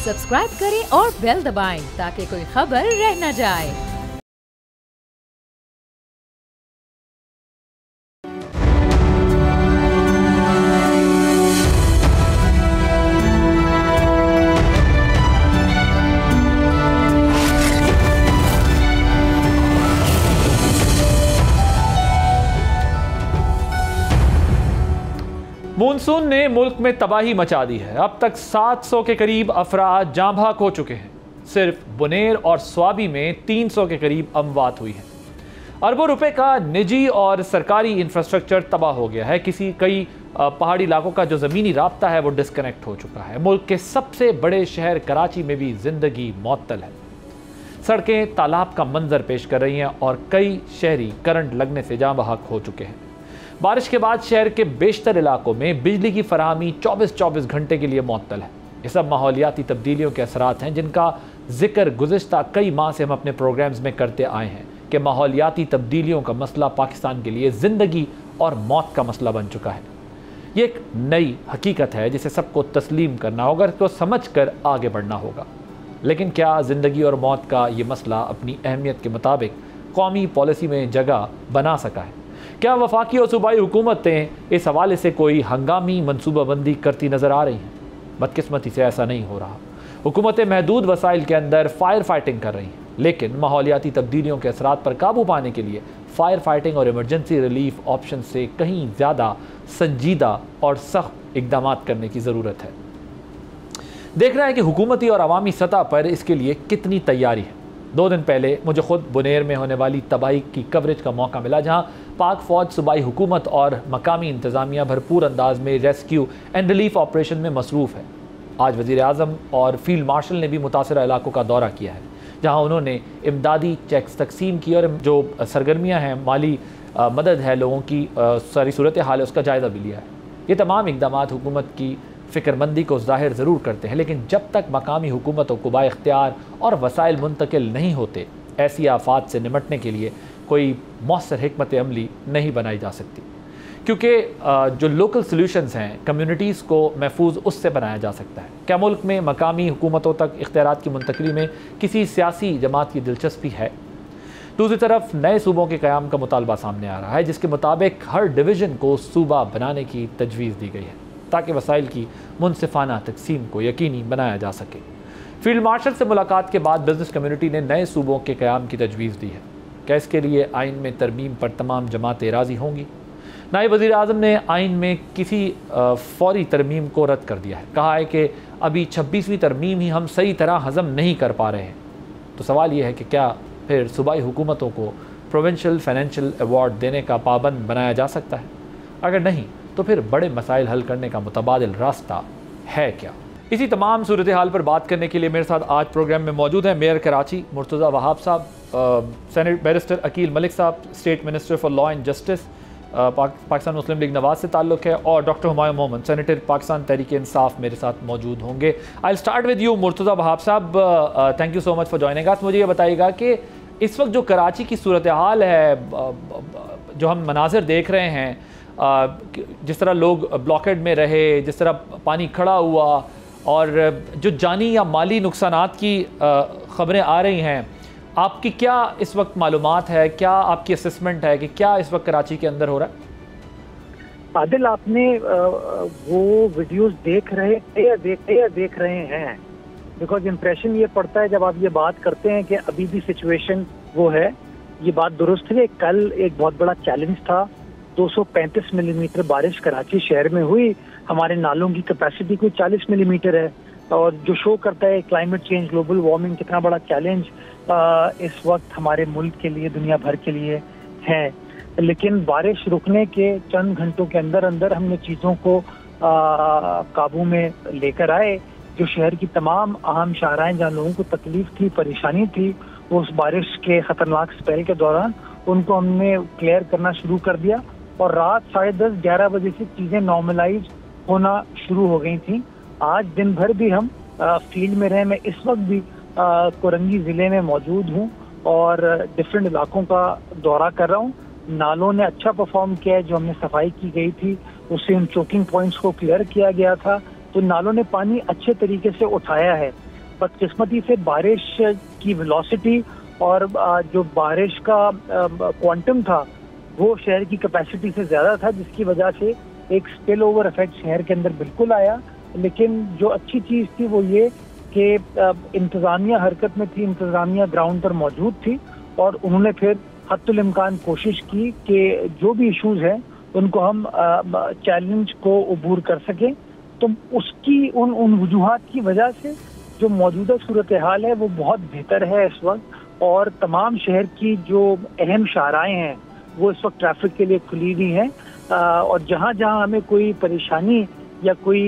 Subscribe करें और bell दबाएं ताकि कोई खबर रह न जाए। मानसून ने मुल्क में तबाही मचा दी है। अब तक 700 के करीब अफराद जाँ भाग हो चुके हैं। सिर्फ बुनेर और स्वाबी में 300 के करीब अमवात हुई है। अरबों रुपए का निजी और सरकारी इंफ्रास्ट्रक्चर तबाह हो गया है। कई पहाड़ी इलाकों का जो ज़मीनी राब्ता है वो डिस्कनेक्ट हो चुका है। मुल्क के सबसे बड़े शहर कराची में भी जिंदगी मअतल है। सड़कें तालाब का मंजर पेश कर रही हैं और कई शहरी करंट लगने से जाँ भाग हो चुके हैं। बारिश के बाद शहर के बेशतर इलाकों में बिजली की फराहमी 24 घंटे के लिए मअतल है। ये सब माहौलियाती तब्दीलियों के असरात हैं जिनका जिक्र गुज़िश्ता कई माह से हम अपने प्रोग्राम्स में करते आए हैं कि माहौलियाती तब्दीलियों का मसला पाकिस्तान के लिए ज़िंदगी और मौत का मसला बन चुका है। ये एक नई हकीकत है जिसे सबको तस्लीम करना होगा, इसको समझ कर आगे बढ़ना होगा। लेकिन क्या ज़िंदगी और मौत का ये मसला अपनी अहमियत के मुताबिक कौमी पॉलिसी में जगह बना सका है? क्या वफाकी और सूबाई हुकूमतें इस हवाले से कोई हंगामी मनसूबाबंदी करती नज़र आ रही हैं? बदकिस्मती से ऐसा नहीं हो रहा। हुकूमतें महदूद वसाइल के अंदर फायर फाइटिंग कर रही हैं, लेकिन माहौलियाती तब्दीलियों के असरात पर काबू पाने के लिए फायर फाइटिंग और इमरजेंसी रिलीफ ऑप्शन से कहीं ज़्यादा संजीदा और सख्त इकदाम करने की ज़रूरत है। देख रहे हैं कि हुकूमती और अवामी सतह पर इसके लिए कितनी तैयारी है। 2 दिन पहले मुझे खुद बुनेर में होने वाली तबाही की कवरेज का मौका मिला, जहां पाक फ़ौज, सूबाई हुकूमत और मकामी इंतज़ामिया भरपूर अंदाज में रेस्क्यू एंड रिलीफ ऑपरेशन में मसरूफ़ है। आज वज़ीर आज़म और फील्ड मार्शल ने भी मुतासरा इलाकों का दौरा किया है, जहां उन्होंने इमदादी चेक्स तकसीम की और जो सरगर्मियाँ हैं, माली मदद है, लोगों की सारी सूरत हाल है, उसका जायज़ा भी लिया है। ये तमाम इक़दाम हुकूमत की फ़िक्रमंदी को ज़ाहिर ज़रूर करते हैं, लेकिन जब तक मकामी हुकूमतों को बाइख्तियार और वसाइल मुंतकिल नहीं होते, ऐसी आफात से निमटने के लिए कोई मौसर हिकमत अमली नहीं बनाई जा सकती। क्योंकि जो लोकल सॉल्यूशंस हैं, कम्युनिटीज़ को महफूज उससे बनाया जा सकता है। क्या मुल्क में मकामी हुकूमतों तक इख्तियारात की मुंतकली में किसी सियासी जमात की दिलचस्पी है? दूसरी तरफ नए सूबों के क़याम का मुतालबा सामने आ रहा है, जिसके मुताबिक हर डिवीज़न को सूबा बनाने की तजवीज़ दी गई है ताकि वसाइल की मुनसिफाना तकसीम को यकीनी बनाया जा सके। फील्ड मार्शल से मुलाकात के बाद बिजनेस कम्युनिटी ने नए सूबों के क़याम की तजवीज़ दी है। क्या इसके लिए आइन में तरमीम पर तमाम जमातें राज़ी होंगी? नायब वज़ीर आज़म ने आइन में किसी फ़ौरी तरमीम को रद्द कर दिया है। कहा है कि अभी 26वीं तरमीम ही हम सही तरह हज़म नहीं कर पा रहे हैं। तो सवाल ये है कि क्या फिर सूबाई हुकूमतों को प्रोविंशियल फाइनेंशियल अवार्ड देने का पाबंद बनाया जा सकता है? अगर नहीं तो फिर बड़े मसाइल हल करने का मुतबादिल रास्ता है क्या? इसी तमाम सूरत हाल पर बात करने के लिए मेरे साथ आज प्रोग्राम में मौजूद हैं मेयर कराची मुर्तज़ा वहाब साहब, सेनेट बैरिस्टर अकील मलिक साहब, state minister for law and justice, Pakistan Muslim League Nawaz से ताल्लुक़ है, और डॉक्टर हुमायूं मोहम्मद, सेनेटर पाकिस्तान तहरीक इंसाफ, मेरे साथ मौजूद होंगे। I start with you Murtaza Wahab साहब, thank you so much for joining us. मुझे ये बताइएगा कि इस वक्त जो कराची की सूरत हाल है, जो हम मनाजिर देख रहे हैं, जिस तरह लोग ब्लॉकेड में रहे, जिस तरह पानी खड़ा हुआ, और जो जानी या माली नुकसानात की ख़बरें आ रही हैं, आपकी क्या इस वक्त मालूमात है, क्या आपकी असेसमेंट है कि क्या इस वक्त कराची के अंदर हो रहा है? आदिल, आपने वो वीडियोस देख रहे हैं, बिकॉज इम्प्रेशन ये पड़ता है जब आप ये बात करते हैं कि अभी भी सिचुएशन वो है। ये बात दुरुस्त है। कल एक बहुत बड़ा चैलेंज था, 235 मिलीमीटर बारिश कराची शहर में हुई। हमारे नालों की कैपेसिटी कोई 40 मिलीमीटर है, और जो शो करता है क्लाइमेट चेंज, ग्लोबल वार्मिंग कितना बड़ा चैलेंज इस वक्त हमारे मुल्क के लिए, दुनिया भर के लिए है। लेकिन बारिश रुकने के चंद घंटों के अंदर अंदर हमने चीज़ों को काबू में लेकर आए। जो शहर की तमाम अहम शाहराएं जहाँ लोगों को तकलीफ थी, परेशानी थी, वो उस बारिश के खतरनाक स्पेल के दौरान उनको हमने क्लियर करना शुरू कर दिया, और रात 10:30-11 बजे से चीज़ें नॉर्मलाइज होना शुरू हो गई थी। आज दिन भर भी हम फील्ड में रहे। मैं इस वक्त भी कोरंगी ज़िले में मौजूद हूँ और डिफरेंट इलाकों का दौरा कर रहा हूँ। नालों ने अच्छा परफॉर्म किया है। जो हमने सफाई की गई थी उससे उन चोकिंग पॉइंट्स को क्लियर किया गया था, तो नालों ने पानी अच्छे तरीके से उठाया है। बदकिस्मती से बारिश की वेलोसिटी और जो बारिश का क्वांटम था वो शहर की कैपेसिटी से ज़्यादा था, जिसकी वजह से एक स्पिल ओवर इफेक्ट शहर के अंदर बिल्कुल आया। लेकिन जो अच्छी चीज़ थी वो ये कि इंतज़ामिया हरकत में थी, इंतज़ामिया ग्राउंड पर मौजूद थी और उन्होंने फिर हद्दुल इम्कान कोशिश की कि जो भी इश्यूज़ हैं उनको हम चैलेंज को अबूर कर सकें। तो उसकी उन वजूहात की वजह से जो मौजूदा सूरत हाल है वो बहुत बेहतर है इस वक्त, और तमाम शहर की जो अहम शाहराएँ हैं वो इस वक्त ट्रैफिक के लिए खुली हुई हैं, और जहाँ जहाँ हमें कोई परेशानी या कोई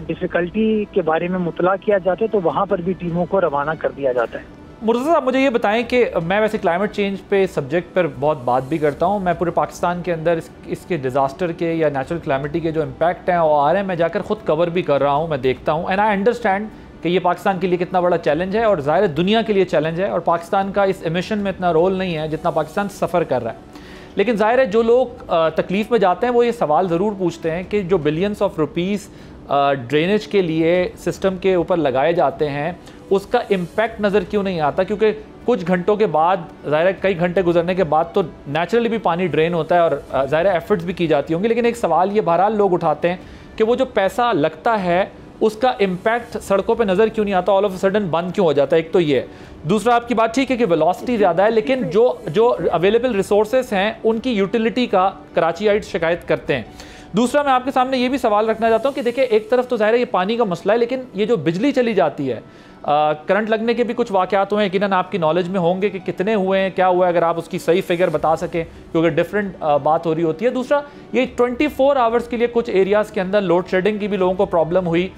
डिफ़िकल्टी के बारे में मुतला किया जाता है तो वहाँ पर भी टीमों को रवाना कर दिया जाता है। मुर्तज़ा साहब, मुझे ये बताएं कि मैं वैसे क्लाइमेट चेंज पे सब्जेक्ट पर बहुत बात भी करता हूँ, मैं पूरे पाकिस्तान के अंदर इसके डिज़ास्टर के या नेचुरल कैलेमिटी के जो इम्पैक्ट हैं वो आ रहे हैं, मैं जाकर ख़ुद कवर भी कर रहा हूँ, मैं देखता हूँ, एंड आई अंडरस्टैंड कि ये पाकिस्तान के लिए कितना बड़ा चैलेंज है और ज़ाहिर दुनिया के लिए चैलेंज है, और पाकिस्तान का इस एमिशन में इतना रोल नहीं है जितना पाकिस्तान सफ़र कर रहा है। लेकिन ज़ाहिर है जो लोग तकलीफ़ में जाते हैं वो ये सवाल ज़रूर पूछते हैं कि जो बिलियंस ऑफ रुपीज़ ड्रेनेज के लिए सिस्टम के ऊपर लगाए जाते हैं उसका इम्पैक्ट नज़र क्यों नहीं आता, क्योंकि कुछ घंटों के बाद ज़ाहिर है कई घंटे गुजरने के बाद तो नेचुरली भी पानी ड्रेन होता है और ज़ाहिर है एफर्ट्स भी की जाती होंगी, लेकिन एक सवाल ये बहरहाल लोग उठाते हैं कि वो जो पैसा लगता है उसका इम्पैक्ट सड़कों पे नज़र क्यों नहीं आता, ऑल ऑफ अ सडन बंद क्यों हो जाता है। एक तो ये, दूसरा आपकी बात ठीक है कि वेलोसिटी ज़्यादा है, लेकिन जो अवेलेबल रिसोर्सेज हैं उनकी यूटिलिटी का कराचीइट्स शिकायत करते हैं। दूसरा मैं आपके सामने ये भी सवाल रखना चाहता हूँ कि देखिए एक तरफ तो ज़ाहिर है ये पानी का मसला है, लेकिन ये जो बिजली चली जाती है, करंट लगने के भी कुछ वाक़यात हुए हैं, यकीनन आपकी नॉलेज में होंगे कि कितने हुए हैं, क्या हुआ है, अगर आप उसकी सही फिगर बता सकें क्योंकि डिफरेंट बात हो रही होती है। दूसरा ये 24 आवर्स के लिए कुछ एरियाज़ के अंदर लोड शेडिंग की भी लोगों को प्रॉब्लम हुई,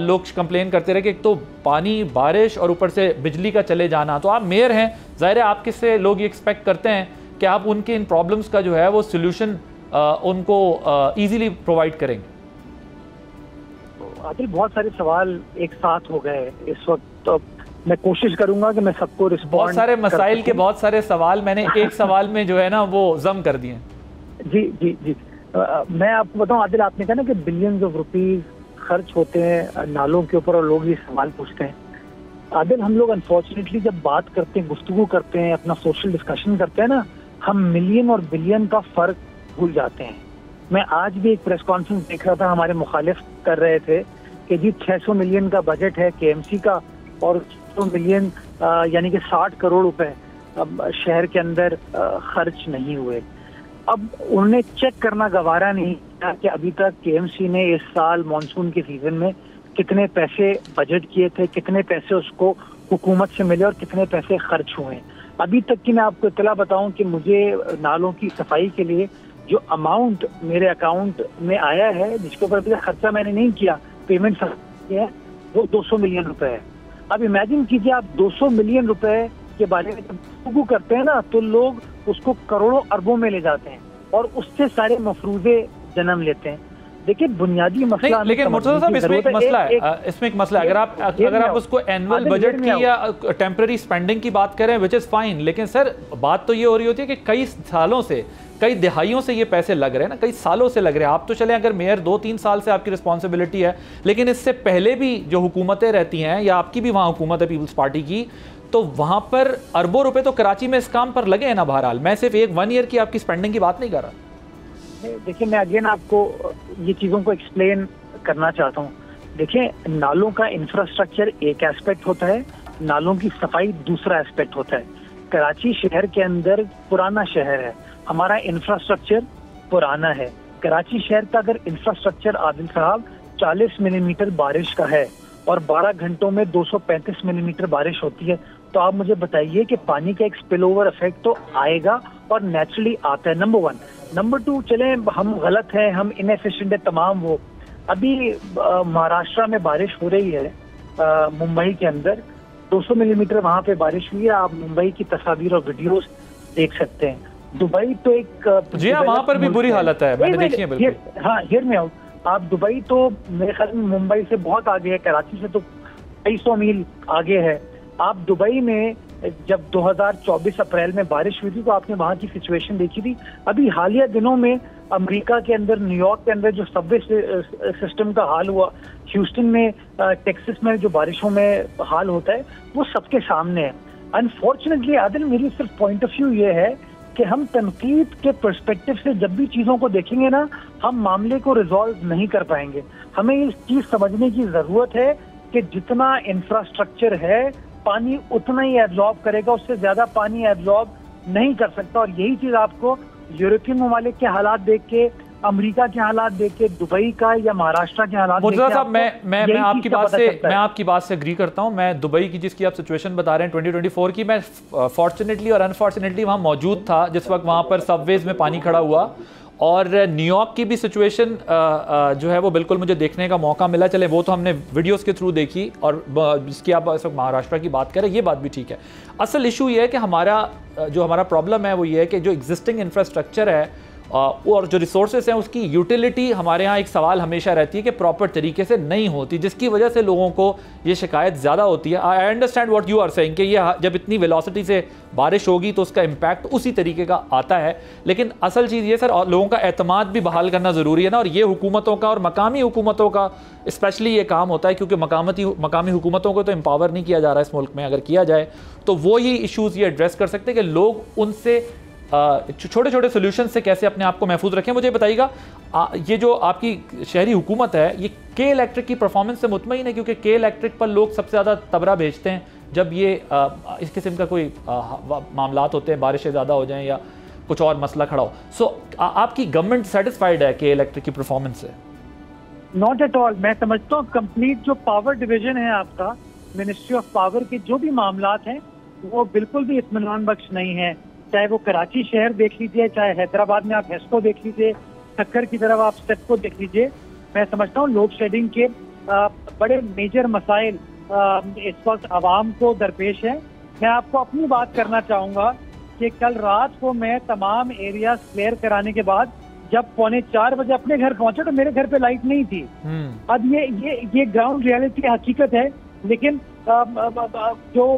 लोग कंप्लेन करते रहे कि एक तो पानी, बारिश और ऊपर से बिजली का चले जाना। तो आप मेयर हैं, ज़ाहिर है आपके से लोग ये एक्सपेक्ट करते हैं कि आप उनके इन प्रॉब्लम्स का जो है वो सोल्यूशन उनको ईजीली प्रोवाइड करेंगे। आदिल, बहुत सारे सवाल एक साथ हो गए इस वक्त, तो मैं कोशिश करूंगा कि मैं सबको रिस्पॉन्ड। बहुत सारे मसाइल के बहुत सारे सवाल मैंने एक सवाल में जो है ना वो जम कर दिए। जी जी जी, मैं आपको बताऊं आदिल, आपने कहा ना कि बिलियंस ऑफ रुपीज खर्च होते हैं नालों के ऊपर और लोग ये सवाल पूछते हैं। आदिल, हम लोग अनफॉर्चुनेटली जब बात करते हैं, गुफ्तगू करते हैं, अपना सोशल डिस्कशन करते हैं ना, हम मिलियन और बिलियन का फर्क भूल जाते हैं। मैं आज भी एक प्रेस कॉन्फ्रेंस देख रहा था, हमारे मुखालिफ कर रहे थे कि जी 600 मिलियन का बजट है केएमसी का और 100 मिलियन यानी कि 60 करोड़ रुपए शहर के अंदर खर्च नहीं हुए। अब उन्हें चेक करना गवारा नहीं किया कि अभी तक केएमसी ने इस साल मानसून के सीजन में कितने पैसे बजट किए थे, कितने पैसे उसको हुकूमत से मिले और कितने पैसे खर्च हुए। अभी तक की मैं आपको इत्तला बताऊं कि मुझे नालों की सफाई के लिए जो अमाउंट मेरे अकाउंट में आया है, जिसके ऊपर अभी खर्चा मैंने नहीं किया, पेमेंट है, वो 200 मिलियन रुपए है। अब इमेजिन कीजिए, आप 200 मिलियन रुपए के बारे में जब गुफ्तगू करते हैं ना तो लोग उसको करोड़ों अरबों में ले जाते हैं और उससे सारे मफरूजे जन्म लेते हैं। देखिए बुनियादी मसला, लेकिन मुर्तज़ा साहब इसमें एक मसला है, इसमें एक मसला है। अगर आप उसको एनुअल बजट की या टेम्पररी स्पेंडिंग की बात करें विच इज़ फाइन, लेकिन सर बात तो ये हो रही होती है कि कई सालों से, कई दिहाइयों से ये पैसे लग रहे हैं ना, कई सालों से लग रहे हैं। आप तो चले अगर मेयर 2-3 साल से आपकी रिस्पॉन्सिबिलिटी है, लेकिन इससे पहले भी जो हुकूमतें रहती हैं या आपकी भी वहाँ हुकूमत है पीपल्स पार्टी की, तो वहाँ पर अरबों रुपए तो कराची में इस काम पर लगे हैं ना। बहरहाल मैं सिर्फ एक 1 ईयर की आपकी स्पेंडिंग की बात नहीं कर रहा। देखिए मैं अगेन आपको ये चीज़ों को एक्सप्लेन करना चाहता हूँ। देखिए नालों का इंफ्रास्ट्रक्चर एक एस्पेक्ट होता है, नालों की सफाई दूसरा एस्पेक्ट होता है। कराची शहर के अंदर पुराना शहर है, हमारा इंफ्रास्ट्रक्चर पुराना है। कराची शहर का अगर इंफ्रास्ट्रक्चर आदिल साहब 40 मिलीमीटर बारिश का है और 12 घंटों में 235 मिलीमीटर बारिश होती है, तो आप मुझे बताइए कि पानी का एक स्पिल ओवर इफेक्ट तो आएगा और नेचुरली आता है, नंबर 1। नंबर 2, चले हम गलत हैं, हम इनएफिशिएंट है तमाम। वो अभी महाराष्ट्र में बारिश हो रही है, मुंबई के अंदर 200 मिलीमीटर वहाँ पे बारिश हुई है। आप मुंबई की तस्वीर और वीडियोस देख सकते हैं। दुबई तो एक जी हाँ, वहाँ पर भी बुरी हालत है, मैंने देखी है बिल्कुल। हाँ, हियर में आउट, आप दुबई तो मेरे ख्याल में मुंबई से बहुत आगे है, कराची से तो कई 100 मील आगे है। आप दुबई में जब 2024 अप्रैल में बारिश हुई थी तो आपने वहाँ की सिचुएशन देखी थी। अभी हालिया दिनों में अमेरिका के अंदर, न्यूयॉर्क के अंदर जो सबवे सिस्टम का हाल हुआ, ह्यूस्टन में, टेक्सास में जो बारिशों में हाल होता है, वो सबके सामने है। अनफॉर्चुनेटली आदिल, मेरी सिर्फ पॉइंट ऑफ व्यू ये है कि हम तनकीद के पर्सपेक्टिव से जब भी चीज़ों को देखेंगे ना, हम मामले को रिजॉल्व नहीं कर पाएंगे। हमें इस चीज़ समझने की ज़रूरत है कि जितना इंफ्रास्ट्रक्चर है पानी उतना ही एब्जॉर्ब करेगा, उससे ज़्यादा पानी एब्जॉर्ब नहीं कर सकता। और यही चीज़ आपको यूरोपियन ममालिक के हालात देख के, अमेरिका के हालात देख के, दुबई का या महाराष्ट्र के हालात देख के, मैं आपकी बात से एग्री करता हूं। मैं दुबई की जिसकी आप सिचुएशन बता रहे हैं 2024 की, मैं फॉर्चुनेटली और अनफॉर्चुनेटली वहां मौजूद था जिस वक्त वहां पर सबवेज में पानी खड़ा हुआ। और न्यूयॉर्क की भी सिचुएशन जो है वो बिल्कुल मुझे देखने का मौका मिला। चले वो तो हमने वीडियोस के थ्रू देखी, और जिसकी आप इस वक्त महाराष्ट्र की बात करें, ये बात भी ठीक है। असल इशू ये है कि हमारा प्रॉब्लम है वो ये है कि जो एग्जिस्टिंग इंफ्रास्ट्रक्चर है और जो रिसोर्सेज हैं उसकी यूटिलिटी हमारे यहाँ एक सवाल हमेशा रहती है कि प्रॉपर तरीके से नहीं होती, जिसकी वजह से लोगों को ये शिकायत ज़्यादा होती है। I understand what you are saying कि ये जब इतनी वेलोसिटी से बारिश होगी तो उसका इम्पैक्ट उसी तरीके का आता है, लेकिन असल चीज़ ये सर, लोगों का एतमाद भी बहाल करना ज़रूरी है ना। और ये हुकूमतों का और मकामी हुकूमतों का स्पेशली ये काम होता है, क्योंकि मकामी हुकूमतों को तो एम्पावर नहीं किया जा रहा है इस मुल्क में। अगर किया जाए तो वो ये इशूज़ ये एड्रेस कर सकते हैं कि लोग उनसे छोटे छोटे सोल्यूशन से कैसे अपने आप को महफूज रखें। मुझे बताइएगा, ये जो आपकी शहरी हुकूमत है, ये के इलेक्ट्रिक की परफॉर्मेंस से मुतमईन है? क्योंकि के इलेक्ट्रिक पर लोग सबसे ज़्यादा तबरा भेजते हैं जब ये इस किस्म का कोई मामलात होते हैं, बारिशें ज़्यादा हो जाएं या कुछ और मसला खड़ा हो। सो आपकी गवर्नमेंट सेटिस्फाइड है के इलेक्ट्रिक की परफॉर्मेंस से? Not at all. मैं समझता हूँ कंप्लीट जो पावर डिवीजन है आपका, मिनिस्ट्री ऑफ पावर के जो भी मामलात हैं वो बिल्कुल भी इत्मीनान बख्श नहीं है। चाहे वो कराची शहर देख लीजिए, चाहे हैदराबाद में आप हेस्को देख लीजिए, टक्कर की तरफ आप स्टेप्को देख लीजिए। मैं समझता हूँ लोड शेडिंग के बड़े मेजर मसाइल इस वक्त आवाम को दरपेश है। मैं आपको अपनी बात करना चाहूँगा कि कल रात को मैं तमाम एरिया क्लियर कराने के बाद जब 3:45 बजे अपने घर पहुंचा तो मेरे घर पे लाइट नहीं थी। अब ये ग्राउंड रियलिटी हकीकत है। लेकिन जो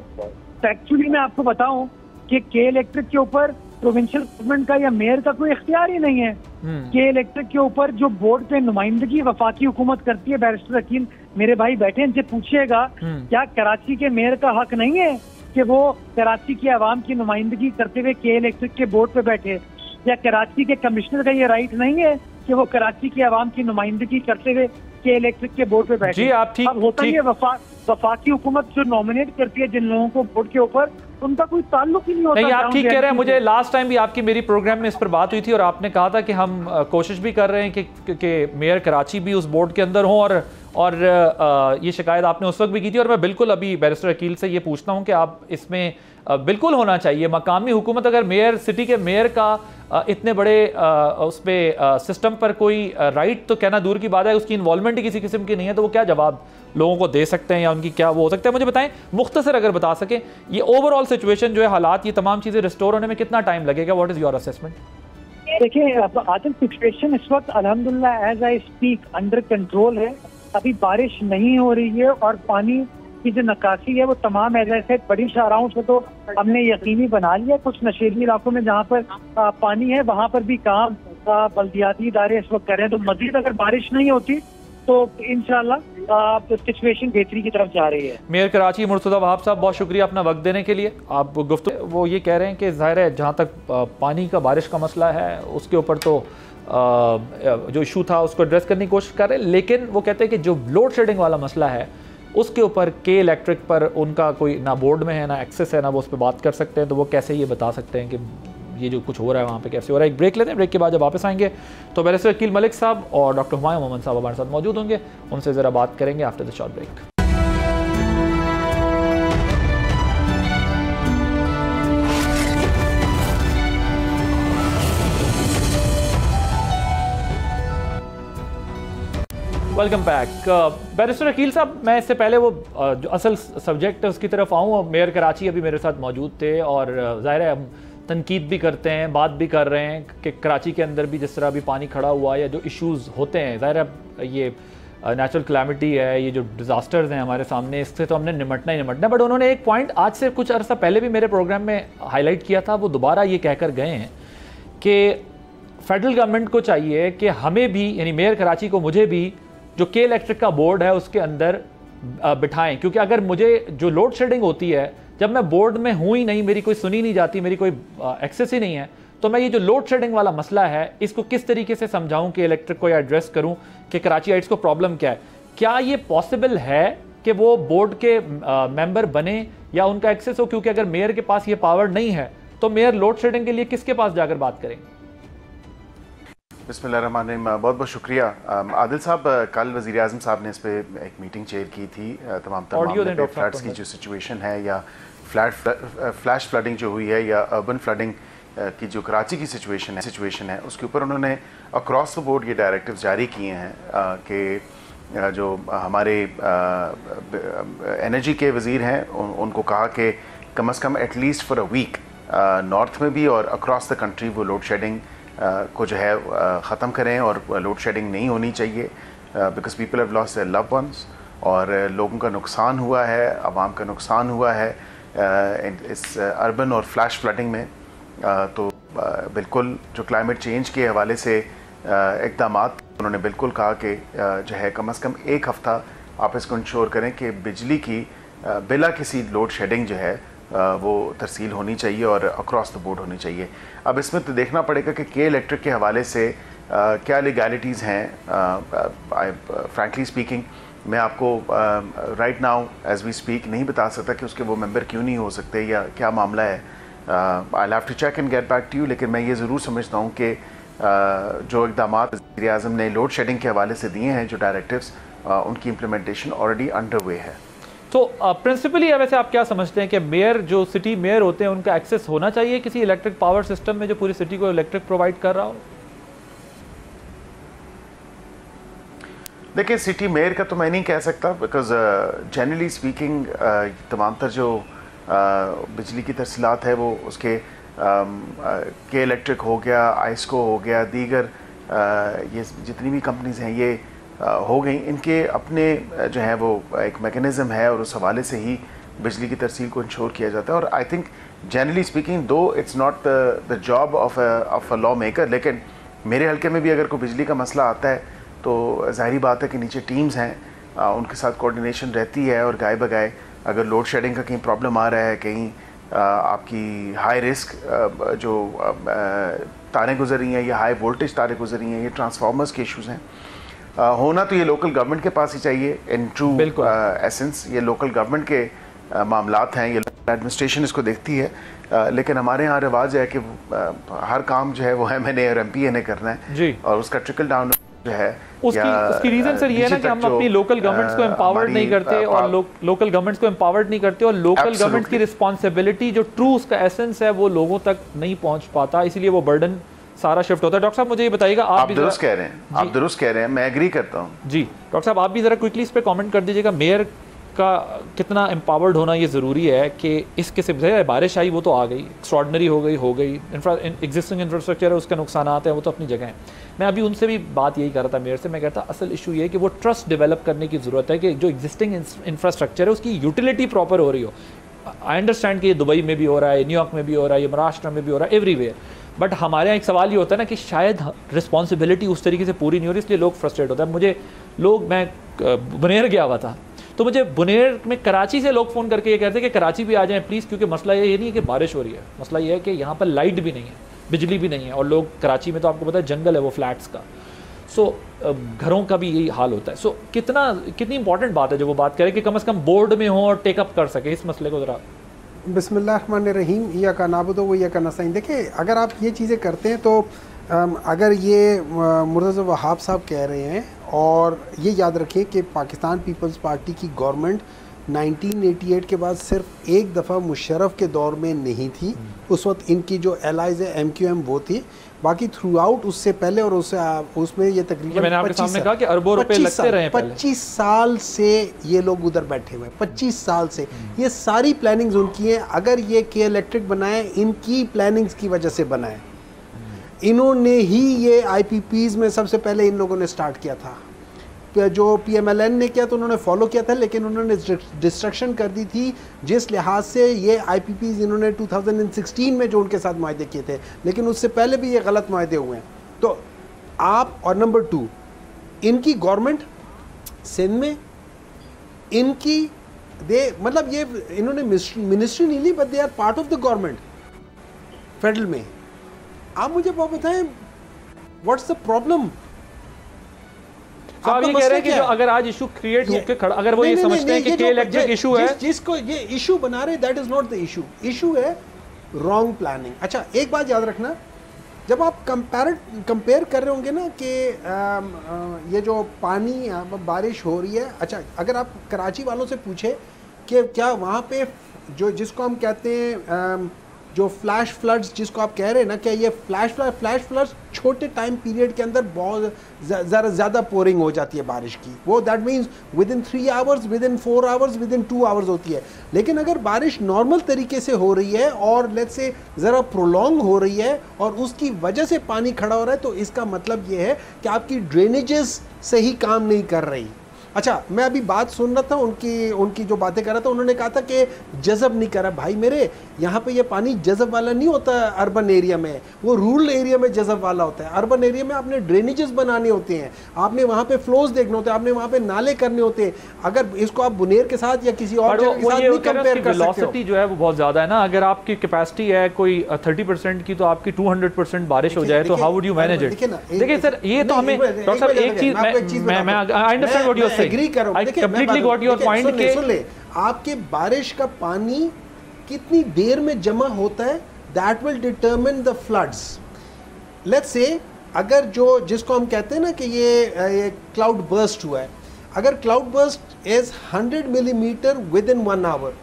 फैक्चुअली मैं आपको बताऊं कि के इलेक्ट्रिक के ऊपर प्रोविंशियल गवर्नमेंट का या मेयर का कोई इख्तियार ही नहीं है। के इलेक्ट्रिक के ऊपर जो बोर्ड पे नुमाइंदगी वफाकी हुकूमत करती है, बैरिस्टर अकील मेरे भाई बैठे, इनसे पूछिएगा क्या कराची के मेयर का हक नहीं है कि वो कराची की आवाम की नुमाइंदगी करते हुए के इलेक्ट्रिक के बोर्ड पे बैठे? या कराची के कमिश्नर का ये राइट नहीं है कि वो कराची की आवाम की नुमाइंदगी करते हुए के इलेक्ट्रिक के बोर्ड पे बैठे? जी, आप ठीक। अब होता है वफाकी हुकूमत जो नॉमिनेट करती है जिन लोगों को बोर्ड के ऊपर, उनका कोई ताल्लुक ही नहीं होता। नहीं, आप ठीक कह रहे हैं। मुझे लास्ट टाइम भी आपकी मेरी प्रोग्राम में इस पर बात हुई थी और आपने कहा था कि हम कोशिश भी कर रहे हैं कि मेयर कराची भी उस बोर्ड के अंदर हों, और ये शिकायत आपने उस वक्त भी की थी। और मैं बिल्कुल अभी बैरिस्टर अकील से ये पूछता हूँ कि आप इसमें बिल्कुल होना चाहिए मकामी हुकूमत। अगर मेयर, सिटी के मेयर का इतने बड़े उस पर सिस्टम पर कोई राइट तो कहना दूर की बात है, उसकी इन्वॉल्वमेंट ही किसी किस्म की नहीं है, तो वो क्या जवाब लोगों को दे सकते हैं या उनकी क्या वो हो सकता है? मुझे बताएं, मुख्तसर अगर बता सकें, ये ओवरऑल सिचुएशन जो है, हालात, ये तमाम चीज़ें रिस्टोर होने में कितना टाइम लगेगा? What is your assessment? देखिए आदिल, सिचुएशन इस वक्त अल्हम्दुलिल्लाह as I speak under control है। अभी बारिश नहीं हो रही है और पानी की जो निकासी है वो तमाम ऐसे बड़ी शाहराहों से तो हमने यकीनी बना लिया। कुछ नशीली इलाकों में जहाँ पर पानी है वहाँ पर भी काम बल्दियाती इदारे इस वक्त कर रहे हैं। तो मजीद अगर बारिश नहीं होती तो इंशाल्लाह सिचुएशन बेहतरी की तरफ जा रही है। मेयर कराची मुर्तज़ा वहाब साहब, बहुत शुक्रिया अपना वक्त देने के लिए। आप गुफ्तगू, वो ये कह रहे हैं कि ज़ाहिर है जहाँ तक पानी का, बारिश का मसला है, उसके ऊपर तो जो इशू था उसको एड्रेस करने की कोशिश कर रहे हैं, लेकिन वो कहते हैं कि जो लोड शेडिंग वाला मसला है उसके ऊपर के इलेक्ट्रिक पर उनका कोई ना बोर्ड में है, ना एक्सेस है, ना वो उस पर बात कर सकते हैं। तो वो कैसे ये बता सकते हैं कि ये जो कुछ हो रहा है वहाँ पे कैसे हो रहा है? एक ब्रेक लेते हैं, ब्रेक के बाद जब वापस आएंगे तो बैरिस्टर अकील मलिक साहब और डॉक्टर हुमायूं मोहम्मद साहब हमारे साथ मौजूद होंगे, उनसे ज़रा बात करेंगे after the short break. Welcome back. Barrister Aqeel sahab, मैं इससे पहले वो जो असल सब्जेक्ट है उसकी तरफ आऊँ। मेयर कराची अभी मेरे साथ मौजूद थे और ज़ाहिर है हम तनकीद भी करते हैं, बात भी कर रहे हैं कि कराची के अंदर भी जिस तरह अभी पानी खड़ा हुआ है या जो इश्यूज़ होते हैं, ज़ाहिर है ये नेचुरल क्लैमिटी है, ये जो डिज़ास्टर्स हैं हमारे सामने, इससे तो हमने निपटना ही निपटना है। बट उन्होंने एक पॉइंट आज से कुछ अर्सा पहले भी मेरे प्रोग्राम में हाईलाइट किया था, वो दोबारा ये कहकर गए हैं कि फेडरल गवर्नमेंट को चाहिए कि हमें भी, यानी मेयर कराची को, मुझे भी जो के इलेक्ट्रिक का बोर्ड है उसके अंदर बिठाएं, क्योंकि अगर मुझे जो लोड शेडिंग होती है, जब मैं बोर्ड में हूँ ही नहीं, मेरी कोई सुनी नहीं जाती, मेरी कोई एक्सेस ही नहीं है, तो मैं ये जो लोड शेडिंग वाला मसला है इसको किस तरीके से समझाऊं कि इलेक्ट्रिक को या एड्रेस करूं कि कराचीइट्स को प्रॉब्लम क्या है। क्या ये पॉसिबल है कि वो बोर्ड के मेंबर बने या उनका एक्सेस हो, क्योंकि अगर मेयर के पास ये पावर नहीं है तो मेयर लोड शेडिंग के लिए किसके पास जाकर बात करेंगे? बिस्मिल्लाहिर्रहमानिर्रहीम, बहुत बहुत शुक्रिया। आदिल साहब, कल वज़ीर आज़म साहब ने इस पर एक मीटिंग चेयर की थी, तमाम फ्लड्स की जो सिचुएशन है या फ्लैश फ्लडिंग जो हुई है या अर्बन फ्लडिंग की जो कराची की सिचुएशन है उसके ऊपर उन्होंने अक्रॉस द बोर्ड ये डायरेक्टिव्स जारी किए हैं कि जो हमारे एनर्जी के वज़ीर हैं उनको कहा कि कम से कम at least for a week north में भी और अक्रॉस द कंट्री वो लोड शेडिंग को जो है ख़त्म करें, और लोड शेडिंग नहीं होनी चाहिए because people have lost their loved ones, और लोगों का नुकसान हुआ है, आवाम का नुकसान हुआ है इस अर्बन और फ्लैश फ्लडिंग में। तो बिल्कुल जो क्लाइमेट चेंज के हवाले से इक़दामात उन्होंने बिल्कुल कहा कि जो है कम से कम एक हफ़्ता आप इसको इंश्योर करें कि बिजली की बिला किसी लोड शेडिंग जो है वो तरसील होनी चाहिए और अक्रॉस द बोर्ड होनी चाहिए। अब इसमें तो देखना पड़ेगा कि के इलेक्ट्रिक के हवाले से क्या लीगैलिटीज़ हैं। फ्रैंकली स्पीकिंग मैं आपको right now as we speak नहीं बता सकता कि उसके वो मेंबर क्यों नहीं हो सकते या क्या मामला है। I have to check and get back to you, लेकिन मैं ये ज़रूर समझता हूँ कि जो इक़दामात वज़ीर आज़म ने लोड शेडिंग के हवाले से दिए हैं, जो डायरेक्टिव्स, उनकी इम्प्लीमेंटेशन ऑलरेडी अंडर वे है। तो प्रिंसिपली वैसे आप क्या समझते हैं कि मेयर, जो सिटी मेयर होते हैं, उनका एक्सेस होना चाहिए किसी इलेक्ट्रिक पावर सिस्टम में जो पूरी सिटी को इलेक्ट्रिक प्रोवाइड कर रहा हो? देखिए, सिटी मेयर का तो मैं नहीं कह सकता बिकॉज जनरली स्पीकिंग तमाम तर जो बिजली की तरसीलात है वो उसके के इलेक्ट्रिक हो गया, आइस्को हो गया, दीगर ये जितनी भी कंपनीज हैं ये हो गई, इनके अपने जो है वो एक मैकेनिज़्म है और उस हवाले से ही बिजली की तरसील को इंश्योर किया जाता है। और आई थिंक जनरली स्पीकिंग दो it's not the job of a law maker, लेकिन मेरे हल्के में भी अगर कोई बिजली का मसला आता है तो ज़ाहिरी बात है कि नीचे टीम्स हैं, उनके साथ कोऑर्डिनेशन रहती है, और गाय बगाए अगर लोड शेडिंग का कहीं प्रॉब्लम आ रहा है, कहीं आपकी हाई रिस्क जो तारें गुजर रही हैं या हाई वोल्टेज तारें गुजर रही हैं, ये ट्रांसफार्मर्स के इशूज़ हैं, होना तो ये लोकल गवर्नमेंट के पास ही चाहिए। इन ट्रू एसेंस ये लोकल गवर्नमेंट के मामलात हैं, ये एडमिनिस्ट्रेशन इसको देखती है, लेकिन हमारे यहाँ रिवाज है कि हर काम जो है वो MNA और MPA ने करना है जी, और उसका ट्रिकल डाउन जो है उसकी रीजन सर ये है ना कि हम अपनी लोकल गवर्नमेंट्स को एम्पावर्ड नहीं करते और लोकल गवर्नमेंट्स को एम्पावर्ड नहीं करते, और लोकल गवर्नमेंट की रिस्पॉन्सिबिलिटी जो ट्रू उसका एसेंस है वो लोगों तक नहीं पहुंच पाता, इसीलिए वो बर्डन सारा शिफ्ट होता है। डॉक्टर साहब मुझे ये बताइएगा, आप दुरुस्त कह रहे हैं, आप दुरुस्त कह रहे हैं, मैं एग्री करता हूँ जी। डॉक्टर साहब आप भी ज़रा क्विकली इस पर कमेंट कर दीजिएगा, मेयर का कितना एम्पावर्ड होना ये ज़रूरी है कि इस किस्म से बारिश आई वो तो आ गई, एक्स्ट्रॉर्डनरी हो गई, एग्जिस्टिंग इंफ्रास्ट्रक्चर है उसके नुकसान हैं वो तो अपनी जगह हैं। मैं अभी उनसे भी बात यही कर रहा था मेयर से, मैं कहता असल इशू ये है कि वो ट्रस्ट डेवलप करने की ज़रूरत है कि जो एग्जिस्टिंग इंफ्रास्ट्रक्चर है उसकी यूटिलिटी प्रॉपर हो रही हो। आई अंडरस्टैंड कि ये दुबई में भी हो रहा है, न्यूयॉर्क में भी हो रहा है, ये महाराष्ट्र में भी हो रहा है, एवरीवेयर, बट हमारे यहाँ एक सवाल ये होता है ना कि शायद रिस्पॉन्सिबिलिटी उस तरीके से पूरी नहीं हो रही, इसलिए लोग फ्रस्ट्रेट होता है। मैं बुनेर गया हुआ था तो मुझे बुनेर में कराची से लोग फ़ोन करके ये कहते हैं कि कराची भी आ जाएं प्लीज़, क्योंकि मसला ये नहीं है कि बारिश हो रही है, मसला ये है कि यहाँ पर लाइट भी नहीं है, बिजली भी नहीं है, और लोग कराची में तो आपको पता है जंगल है वो फ्लैट्स का, सो घरों का भी यही हाल होता है। सो कितनी इंपॉर्टेंट बात है जो वो बात करें कि कम से कम बोर्ड में हो और टेकअप कर सके इस मसले को। ज़रा बिस्मिल्लाहिर्रहमानिर्रहीम, या का नाबुदो व या का नस्ताईन। देखिए, अगर आप ये चीज़ें करते हैं तो अगर ये मुर्तज़ा वहाब साहब कह रहे हैं, और ये याद रखिए कि पाकिस्तान पीपल्स पार्टी की गवर्नमेंट 1988 के बाद सिर्फ एक दफ़ा मुशर्रफ के दौर में नहीं थी, उस वक्त इनकी जो एलाइज है MQM वो थी, बाकी थ्रू आउट उससे पहले और उसमें ये तकरीबन मैंने आपके सामने कहा कि अरबों रुपए लगते रहे, 25 साल से ये लोग उधर बैठे हुए हैं, 25 साल से ये सारी प्लानिंग्स उनकी हैं। अगर ये के इलेक्ट्रिक बनाए, इनकी प्लानिंग्स की वजह से बनाए, इन्होंने ही ये IPPs में सबसे पहले इन लोगों ने स्टार्ट किया था। जो PMLN ने किया तो उन्होंने फॉलो किया था, लेकिन उन्होंने डिस्ट्रक्शन कर दी थी जिस लिहाज से ये IPPs इन्होंने 2016 में जो उनके साथ माहदे किए थे, लेकिन उससे पहले भी ये गलत माहदे हुए हैं। तो आप, और नंबर 2, इनकी गवर्नमेंट सिंध में इनकी मतलब ये इन्होंने मिनिस्ट्री नहीं ली, but they are part of the government federal में। आप मुझे वो बताएं, व्हाट्स द प्रॉब्लम? तो आप ये कह रहे हैं कि जो अगर आज इशू क्रिएट होकर खड़ा, अगर वो ये समझते हैं कि इलेक्ट्रिक इशू है, जिसको ये इशू बना रहे, that is not the issue. Issue है रॉन्ग प्लानिंग। अच्छा, एक बात याद रखना, जब आप कंपेयर कर रहे होंगे ना कि ये जो पानी बारिश हो रही है, अच्छा अगर आप कराची वालों से पूछे कि क्या वहाँ पे जो जिसको हम कहते हैं जो फ्लैश फ्लड्स जिसको आप कह रहे हैं ना, क्या ये फ्लैश फ्लड्स छोटे टाइम पीरियड के अंदर बहुत ज़्यादा पोरिंग हो जाती है बारिश की, वो that means with in 3 hours, with in 4 hours, with in 2 hours होती है। लेकिन अगर बारिश नॉर्मल तरीके से हो रही है और लेट्स से ज़रा प्रोलॉन्ग हो रही है और उसकी वजह से पानी खड़ा हो रहा है, तो इसका मतलब ये है कि आपकी ड्रेनेजेस सही काम नहीं कर रही। अच्छा, मैं अभी बात सुन रहा था, उनकी जो बातें कर रहा था, उन्होंने कहा था कि जज़ब नहीं करा। भाई मेरे, यहाँ पे ये पानी जज़ब वाला नहीं होता अर्बन एरिया में, वो रूरल एरिया में जज़ब वाला होता है। अर्बन एरिया में आपने ड्रेनेजेस बनाने होते हैं, आपने वहाँ पे फ्लोज देखने होते हैं, आपने वहाँ पे नाले करने होते हैं। अगर इसको आप बुनेर के साथ या किसी और जगह के साथ नहीं कंपेयर कर सकते हो। जो है वो बहुत ज़्यादा है ना। अगर आपकी कैपेसिटी है कोई 30% की, तो आपकी 200% बारिश हो जाए तो how would you manage it? देखिए सर, ये तो हमें डॉक्टर साहब एक चीज मैं I understand what you are saying, agree करो, I completely got your point के सुन ले, आपके बारिश का पानी कितनी देर में जमा होता है, that will determine the floods. Let's say अगर जो जिसको हम कहते हैं ना कि ये क्लाउड बर्स्ट हुआ है, अगर cloud burst is 100 millimetre within 1 hour,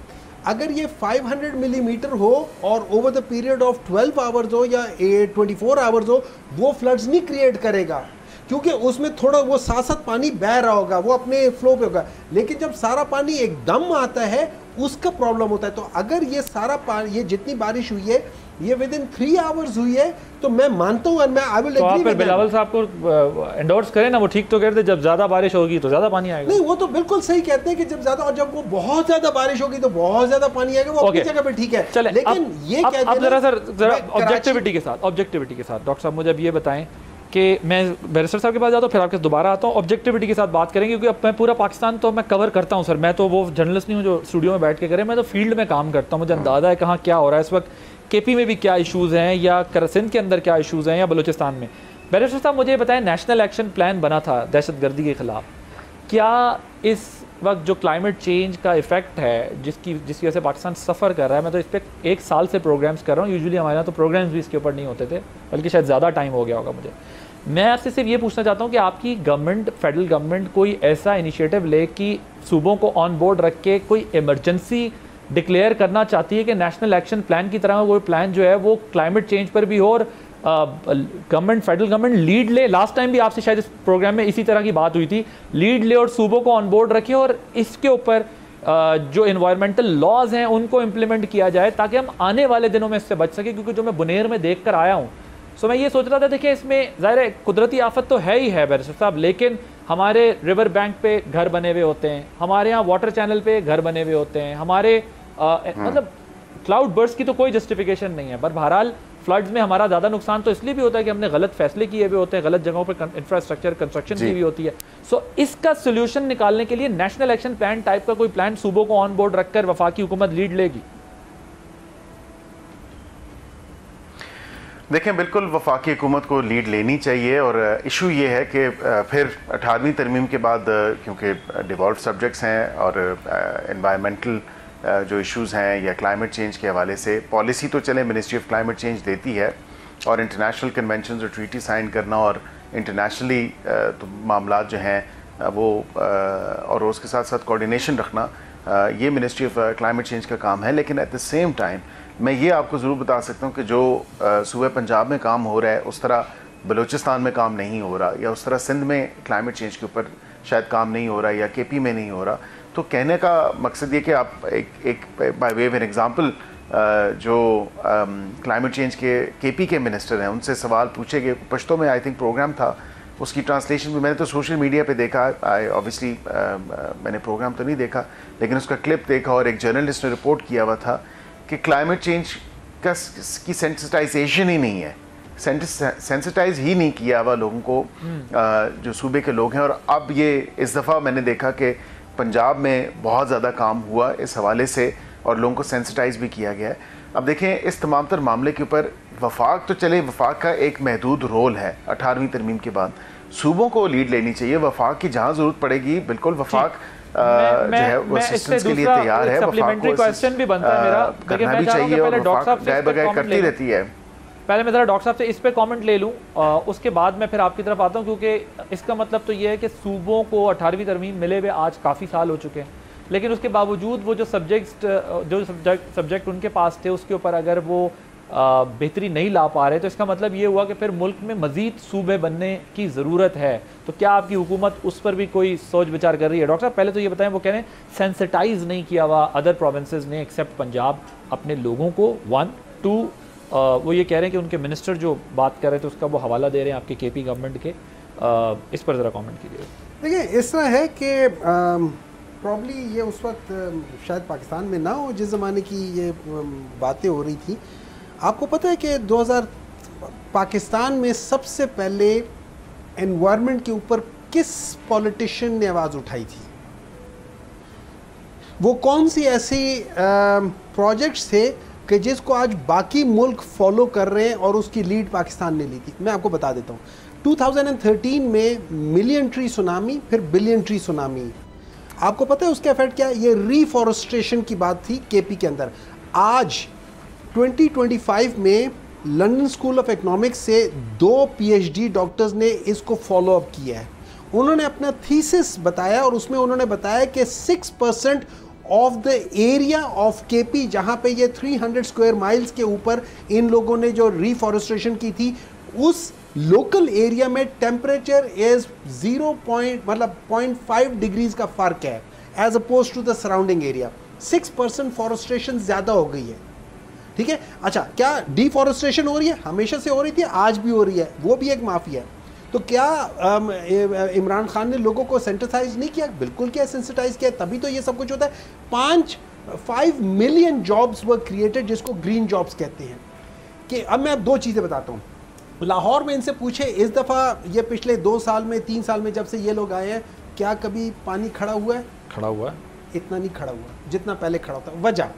अगर ये 500 मिलीमीटर हो और over the period of 12 hours हो या 24 आवर्स हो, वो फ्लड्स नहीं क्रिएट करेगा, क्योंकि उसमें थोड़ा वो साथ पानी बह रहा होगा, वो अपने फ्लो पे होगा। लेकिन जब सारा पानी एकदम आता है, उसका प्रॉब्लम होता है। तो अगर ये सारा पानी, ये जितनी बारिश हुई है, ये विद इन 3 आवर्स हुई है, तो मैं मानता हूँ, मैं I will agree with Bilawal sahab को एंडोर्स करें ना, वो ठीक तो कहते हैं जब ज्यादा बारिश होगी तो ज्यादा पानी आएगा। नहीं, वो तो बिल्कुल सही कहते हैं कि जब ज्यादा, और जब वो बहुत ज्यादा बारिश होगी तो बहुत ज्यादा पानी आएगा, वो अपनी जगह पे ठीक है। चले, लेकिन ये कहते हैं जरा ऑब्जेक्टिविटी के साथ डॉक्टर साहब मुझे अब ये बताएं कि मैं बैरिस्टर साहब के पास जाता हूँ, फिर आपके दोबारा आता हूँ, ऑब्जेक्टिविटी के साथ बात करेंगे, क्योंकि अब मैं पूरा पाकिस्तान तो मैं कवर करता हूँ सर। मैं तो वो जर्नलिस्ट नहीं हूँ जो स्टूडियो में बैठ के करे, मैं तो फील्ड में काम करता हूँ, मुझे अंदाज़ा है कहाँ क्या हो रहा है इस वक्त, KP में भी क्या इशूज़ हैं, या सिंध के अंदर क्या इशूज़ हैं, या बलूचिस्तान में। बैरिस्टर साहब मुझे बताएं, नेशनल एक्शन प्लान बना था दहशतगर्दी के ख़िलाफ़, क्या इस वक्त जो क्लाइमेट चेंज का इफेक्ट है जिसकी वजह से पाकिस्तान सफ़र कर रहा है, मैं तो इस पर 1 साल से प्रोग्राम्स कर रहा हूँ, यूजुअली हमारे यहाँ तो प्रोग्राम्स भी इसके ऊपर नहीं होते थे, बल्कि शायद ज़्यादा टाइम हो गया होगा मुझे। मैं आपसे सिर्फ ये पूछना चाहता हूँ कि आपकी गवर्नमेंट, फेडरल गवर्नमेंट कोई ऐसा इनिशिएटिव ले कि सूबों को ऑन बोर्ड रख के कोई इमरजेंसी डिक्लेयर करना चाहती है कि नेशनल एक्शन प्लान की तरह कोई प्लान जो है वो क्लाइमेट चेंज पर भी हो, और गवर्नमेंट, फेडरल गवर्नमेंट लीड ले। लास्ट टाइम भी आपसे शायद इस प्रोग्राम में इसी तरह की बात हुई थी, लीड ले और सूबों को ऑन बोर्ड रखे, और इसके ऊपर जो इन्वायरमेंटल लॉज हैं उनको इम्प्लीमेंट किया जाए, ताकि हम आने वाले दिनों में इससे बच सके। क्योंकि जो मैं बुनेर में देख कर आया हूँ, सो मैं ये सोच रहा था, देखिए इसमें ज़ाहिर है कुदरती आफत तो है ही है बैरिस्टर साहब, लेकिन हमारे रिवर बैंक पे घर बने हुए होते हैं, हमारे यहाँ वाटर चैनल पे घर बने हुए होते हैं, हमारे मतलब क्लाउड बर्स्ट की तो कोई जस्टिफिकेशन नहीं है, पर बहरहाल फ्लड्स में हमारा ज़्यादा नुकसान तो इसलिए भी होता है कि हमने गलत फैसले किए हुए होते हैं, गलत जगहों पर इंफ्रास्ट्रक्चर कंस्ट्रक्शन की हुई होती है। सो इसका सोल्यूशन निकालने के लिए नेशनल एक्शन प्लान टाइप का कोई प्लान सूबों को ऑन बोर्ड रखकर वफाकी हुकूमत लीड लेगी? देखें, बिल्कुल वफाकी हुकूमत को लीड लेनी चाहिए, और इशू ये है कि फिर 18वीं तरमीम के बाद, क्योंकि डिवॉल्व सब्जेक्ट्स हैं और एनवायरमेंटल जो इश्यूज़ हैं या क्लाइमेट चेंज के हवाले से पॉलिसी तो चले मिनिस्ट्री ऑफ क्लाइमेट चेंज देती है, और इंटरनेशनल कन्वेंशन और ट्रीटी साइन करना और इंटरनेशनली तो मामला जो हैं वो और उसके साथ साथ कोऑर्डिनेशन रखना, ये मिनिस्ट्री ऑफ क्लाइमेट चेंज का काम है। लेकिन एट द सेम टाइम मैं ये आपको ज़रूर बता सकता हूँ कि जो सूबे पंजाब में काम हो रहा है उस तरह बलूचिस्तान में काम नहीं हो रहा, या उस तरह सिंध में क्लाइमेट चेंज के ऊपर शायद काम नहीं हो रहा, या KP में नहीं हो रहा। तो कहने का मकसद ये कि आप एक by way of an example जो क्लाइमेट चेंज के KP के मिनिस्टर हैं उनसे सवाल पूछे गए, पश्तो में आई थिंक प्रोग्राम था उसकी ट्रांसलेशन भी मैंने तो सोशल मीडिया पे देखा, ऑब्वियसली मैंने प्रोग्राम तो नहीं देखा, लेकिन उसका क्लिप देखा और एक जर्नलिस्ट ने रिपोर्ट किया हुआ था कि क्लाइमेट चेंज की सेंसिटाइजेशन ही नहीं है, सेंसिटाइज ही नहीं किया हुआ लोगों को जो सूबे के लोग हैं। और अब ये इस दफ़ा मैंने देखा कि पंजाब में बहुत ज़्यादा काम हुआ इस हवाले से और लोगों को सेंसिटाइज भी किया गया है। अब देखें इस तमाम तर मामले के ऊपर वफाक तो चले, वफाक का एक महदूद रोल है 18वीं तरमीम के बाद, सूबों को लीड लेनी चाहिए। वफाक की जहाँ ज़रूरत पड़ेगी बिल्कुल वफाक जो है वो असिस्टेंस के लिए तैयार है। वफाक को क्वेश्चन भी बनता है मेरा, करना भी चाहिए और वफाक गाय बगाए करती रहती है। पहले मैं ज़रा डॉक्टर साहब से इस पे कमेंट ले लूँ, उसके बाद मैं फिर आपकी तरफ आता हूँ, क्योंकि इसका मतलब तो ये है कि सूबों को 18वीं तरमीम मिले हुए आज काफ़ी साल हो चुके हैं, लेकिन उसके बावजूद वो जो सब्जेक्ट उनके पास थे उसके ऊपर अगर वो बेहतरी नहीं ला पा रहे, तो इसका मतलब ये हुआ कि फिर मुल्क में मज़ीद सूबे बनने की ज़रूरत है। तो क्या आपकी हुकूमत उस पर भी कोई सोच विचार कर रही है? डॉक्टर साहब पहले तो ये बताएं, वो कह रहे हैं सेंसिटाइज नहीं किया हुआ अदर प्रोविंसेस ने एक्सेप्ट पंजाब अपने लोगों को, 1 2 वो ये कह रहे हैं कि उनके मिनिस्टर जो बात कर रहे थे उसका वो हवाला दे रहे हैं आपके केपी गवर्नमेंट के, इस पर ज़रा कमेंट कीजिए। देखिए इस तरह है कि प्रॉब्ली ये उस वक्त शायद पाकिस्तान में ना हो जिस ज़माने की ये बातें हो रही थी। आपको पता है कि 2000 पाकिस्तान में सबसे पहले एनवायरनमेंट के ऊपर किस पॉलिटिशियन ने आवाज़ उठाई थी? वो कौन सी ऐसी प्रोजेक्ट्स थे कि जिसको आज बाकी मुल्क फॉलो कर रहे हैं और उसकी लीड पाकिस्तान ने ली थी? मैं आपको बता देता हूँ। 2013 में मिलियन ट्री सुनामी, फिर बिलियन ट्री सुनामी। आपको पता है उसका इफेक्ट क्या है? ये रीफॉरेस्टेशन की बात थी केपी के अंदर। आज 2025 में लंदन स्कूल ऑफ इकोनॉमिक्स से 2 PhD डॉक्टर्स ने इसको फॉलो अप किया है। उन्होंने अपना थीसिस बताया और उसमें उन्होंने बताया कि 6% of the area of KP, जहां पे ये 300 स्क्वायर माइल्स के ऊपर इन लोगों ने जो रिफॉरेस्टेशन की थी, उस लोकल एरिया में टेम्परेचर इज 0.5 डिग्रीज का फर्क है as oppose to the surrounding area. 6% forestation ज्यादा हो गई है। ठीक है, अच्छा क्या डिफॉरेस्टेशन हो रही है? हमेशा से हो रही थी, आज भी हो रही है, वो भी एक माफी है। तो क्या इमरान खान ने लोगों को सेंसिटाइज नहीं किया? बिल्कुल किया, सेंसिटाइज किया, तभी तो ये सब कुछ होता है। 5 मिलियन जॉब्स वर क्रिएटेड, जिसको ग्रीन जॉब्स कहते हैं। कि अब मैं अब 2 चीज़ें बताता हूँ। लाहौर में इनसे पूछे इस दफ़ा ये पिछले 2 साल में 3 साल में जब से ये लोग आए हैं, क्या कभी पानी खड़ा हुआ है? खड़ा हुआ है, इतना नहीं खड़ा हुआ जितना पहले खड़ा होता। वजह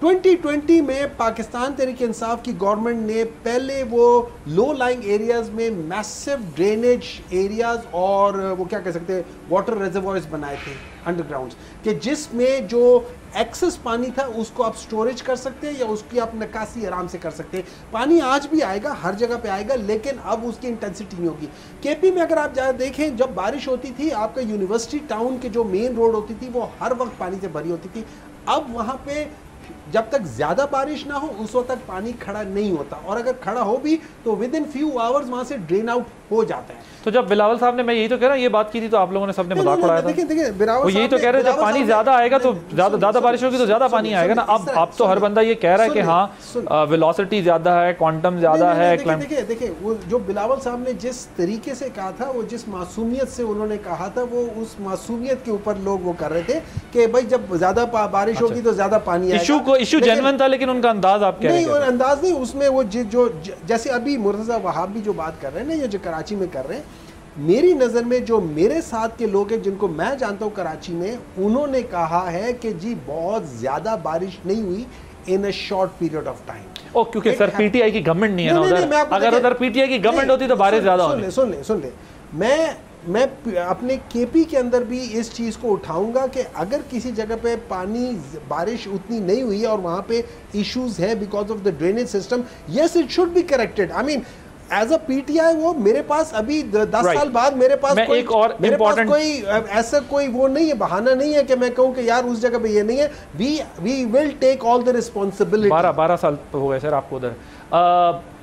2020 में पाकिस्तान तहरीक इंसाफ की गवर्नमेंट ने पहले वो लो लाइंग एरियाज में मैसिव ड्रेनेज एरियाज और वो क्या कह सकते हैं वाटर रिजर्वॉयर्स बनाए थे अंडरग्राउंड, कि जिसमें जो एक्सेस पानी था उसको आप स्टोरेज कर सकते हैं या उसकी आप निकासी आराम से कर सकते हैं। पानी आज भी आएगा, हर जगह पे आएगा, लेकिन अब उसकी इंटेंसिटी नहीं होगी। केपी में अगर आप देखें, जब बारिश होती थी, आपका यूनिवर्सिटी टाउन के जो मेन रोड होती थी वो हर वक्त पानी से भरी होती थी। अब वहाँ पे जब तक ज्यादा बारिश ना हो उस वक्त तक पानी खड़ा नहीं होता, और अगर खड़ा हो भी तो विद इन फ्यू आवर्स वहां से ड्रेन आउट हो जाता है। तो जब बिलावल साहब ने, मैं यही तो कह रहा हूँ, ये बात की थी तो आप लोगों ने सबने मजाक उड़ाया था। देखिए वो यही तो कह रहे हैं जब पानी ज्यादा आएगा तो ज्यादा बारिश होगी तो ज्यादा पानी आएगा ना। अब तो हर बंदा ये कह रहा है कि हाँ वेलोसिटी ज्यादा है, क्वांटम ज्यादा है। देखिए वो जो बिलावल साहब ने जिस तरीके से कहा था, वो जिस मासूमियत से उन्होंने कहा था, वो उस मासूमियत के ऊपर लोग वो कर रहे थे कि भाई जब ज्यादा बारिश होगी तो ज्यादा पानी आएगा। इशू जेन्युइन था, लेकिन उनका अंदाज आप कह रहे हैं। नहीं, और अंदाज नहीं, उसमें वो जो जैसे अभी मुर्तज़ा वहाब भी जो बात कर रहे हैं ना, ये जो कराची में कर रहे हैं, मेरी नज़र में जो मेरे साथ के लोग हैं जिनको मैं जानता हूँ कराची में, उन्होंने कहा है कि जी बहुत ज़्यादा बारिश नहीं हुई in a short period of time. ओ क्योंकि सर पीटीआई की गवर्नमेंट नहीं है ना उधर। अगर उधर पीटीआई की गवर्नमेंट होती तो बारिश ज़्यादा होती। सुन ले मैं अपने केपी के अंदर भी इस चीज़ को उठाऊंगा कि अगर किसी जगह पे पानी बारिश उतनी नहीं हुई है और वहाँ पे इश्यूज है because of the drainage system, yes it should be corrected. I mean as a PTI वो मेरे पास अभी 10 साल बाद मेरे पास कोई ऐसा कोई वो नहीं है, बहाना नहीं है कि मैं कहूँ कि यार उस जगह पे ये नहीं है। We will take all the responsibility. 12 साल हो गए सर आपको उधर।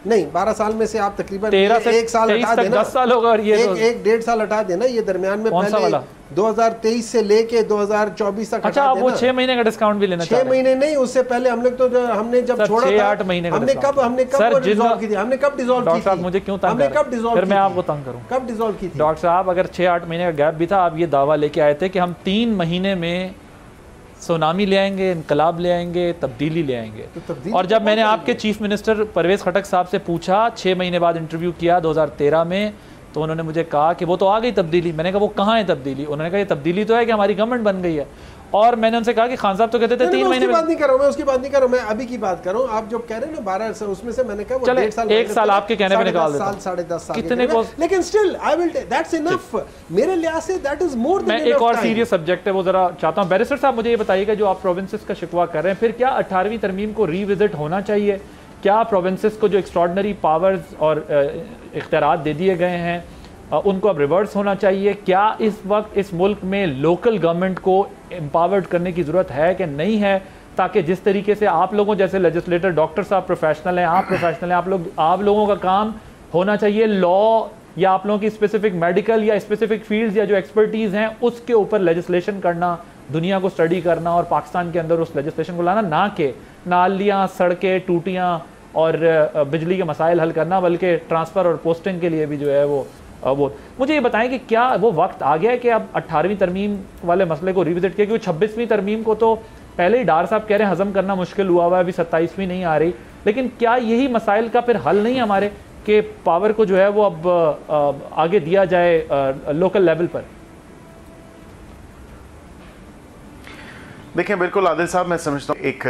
नहीं, 12 साल में से आप तकरीबन 13 से 1 साल हटा देना, 10 साल होगा, और ये एक 1.5 साल हटा देना, ये दरमियान में पहले 2023 से लेके 2024 तक। अच्छा, आप वो 6 महीने का डिस्काउंट भी लेना चाहते हैं? 6 महीने नहीं, उससे पहले हम लोग तो हमने जब छोड़ा था 8 महीने का हमने कब डिसॉल्व की थी? हमने कब डिसॉल्व की थी? डॉक्टर साहब मुझे क्यों तंग कर रहे हैं? फिर मैं आपको तंग करूं? कब डिसॉल्व की थी डॉक्टर साहब? अगर 6-8 महीने का गैप भी था, आप ये दावा लेके आए थे कि हम 3 महीने में सुनामी ले आएंगे, इनकलाब ले आएंगे, तब्दीली ले आएंगे। तो और जब मैंने आपके चीफ मिनिस्टर परवेज खटक साहब से पूछा, 6 महीने बाद इंटरव्यू किया 2013 में, तो उन्होंने मुझे कहा कि वो तो आ गई तब्दीली। मैंने कहा वो कहाँ है तब्दीली? उन्होंने कहा ये तब्दीली तो है कि हमारी गवर्नमेंट बन गई है। और मैंने उनसे कहा कि खान साहब तो कहते थे 3 महीने में। बात नहीं कर रहा हूं मैं, उसकी बात नहीं कर रहा हूं मैं, अभी की बात कर रहा हूं। आप जो कह रहे हैं ना 12 से, उसमें से मैंने कहा वो 1.5 साल, 1 साल आपके कहने पे निकाल देता हूं। 10.5 साल कितने को, लेकिन still I will, that's enough मेरे लिहाज से, दैट इज मोर देन। मैं एक और सीरियस सब्जेक्ट है वो जरा चाहता हूं। बैरिस्टर साहब मुझे ये बताइएगा, जो आप प्रोविंसेस का शिकवा कर रहे हैं, फिर क्या 18वीं तरमीम को रीविजिट होना चाहिए? क्या प्रोविंसेस को जो एक्स्ट्रॉर्डनरी पावर्स और इख्तियारात दे दिए गए हैं उनको अब रिवर्स होना चाहिए? क्या इस वक्त इस मुल्क में लोकल गवर्नमेंट को एम्पावर्ड करने की ज़रूरत है कि नहीं है, ताकि जिस तरीके से आप लोगों जैसे लेजिस्लेटर, डॉक्टर साहब प्रोफेशनल हैं, आप प्रोफेशनल हैं, आप लोगों का काम होना चाहिए लॉ या आप लोगों की स्पेसिफिक मेडिकल या स्पेसिफिक फील्ड्स या जो एक्सपर्टीज़ हैं उसके ऊपर लेजिस्लेशन करना, दुनिया को स्टडी करना और पाकिस्तान के अंदर उस लेजिस्लेशन को लाना, ना कि नालियाँ, सड़कें, टूटियाँ और बिजली के मसाइल हल करना, बल्कि ट्रांसफ़र और पोस्टिंग के लिए भी जो है वो मुझे ये बताएं कि क्या वो वक्त आ गया है कि अब 18वीं तरमीम वाले मसले को रिविजिट किया? क्योंकि 26वीं तरमीम को तो पहले ही डार साहब कह रहे हैं हजम करना मुश्किल हुआ हुआ है, अभी 27वीं नहीं आ रही। लेकिन क्या यही मसाइल का फिर हल नहीं हमारे कि पावर को जो है वो अब आगे दिया जाए लोकल लेवल पर? देखिए बिल्कुल आदिल साहब, मैं समझता हूँ एक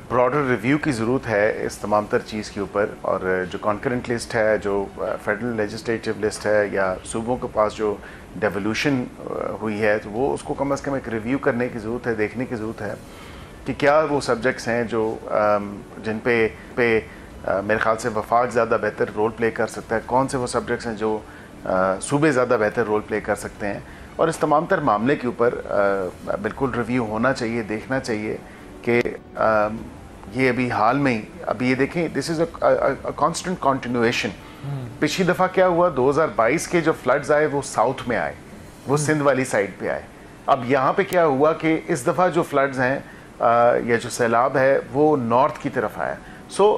ब्रॉडर रिव्यू की ज़रूरत है इस तमाम तर चीज़ के ऊपर। और जो कॉन्करेंट लिस्ट है, जो फेडरल लेजिस्लेटिव लिस्ट है, या सूबों के पास जो डेवोल्यूशन हुई है, तो वो उसको कम से कम एक रिव्यू करने की ज़रूरत है, देखने की ज़रूरत है कि क्या वो सब्जेक्ट्स हैं जो जिन पे मेरे ख्याल से वफाक ज़्यादा बेहतर रोल प्ले कर सकता है, कौन से वो सब्जेक्ट्स हैं जो सूबे ज़्यादा बेहतर रोल प्ले कर सकते हैं। और इस तमाम तर मामले के ऊपर बिल्कुल रिव्यू होना चाहिए, देखना चाहिए कि ये अभी हाल में ही, अभी ये देखें, this is a constant continuation. पिछली दफ़ा क्या हुआ, 2022 के जो फ्लड्स आए वो साउथ में आए, वो सिंध वाली साइड पे आए। अब यहाँ पे क्या हुआ कि इस दफ़ा जो फ्लड्स हैं या जो सैलाब है वो नॉर्थ की तरफ आया। सो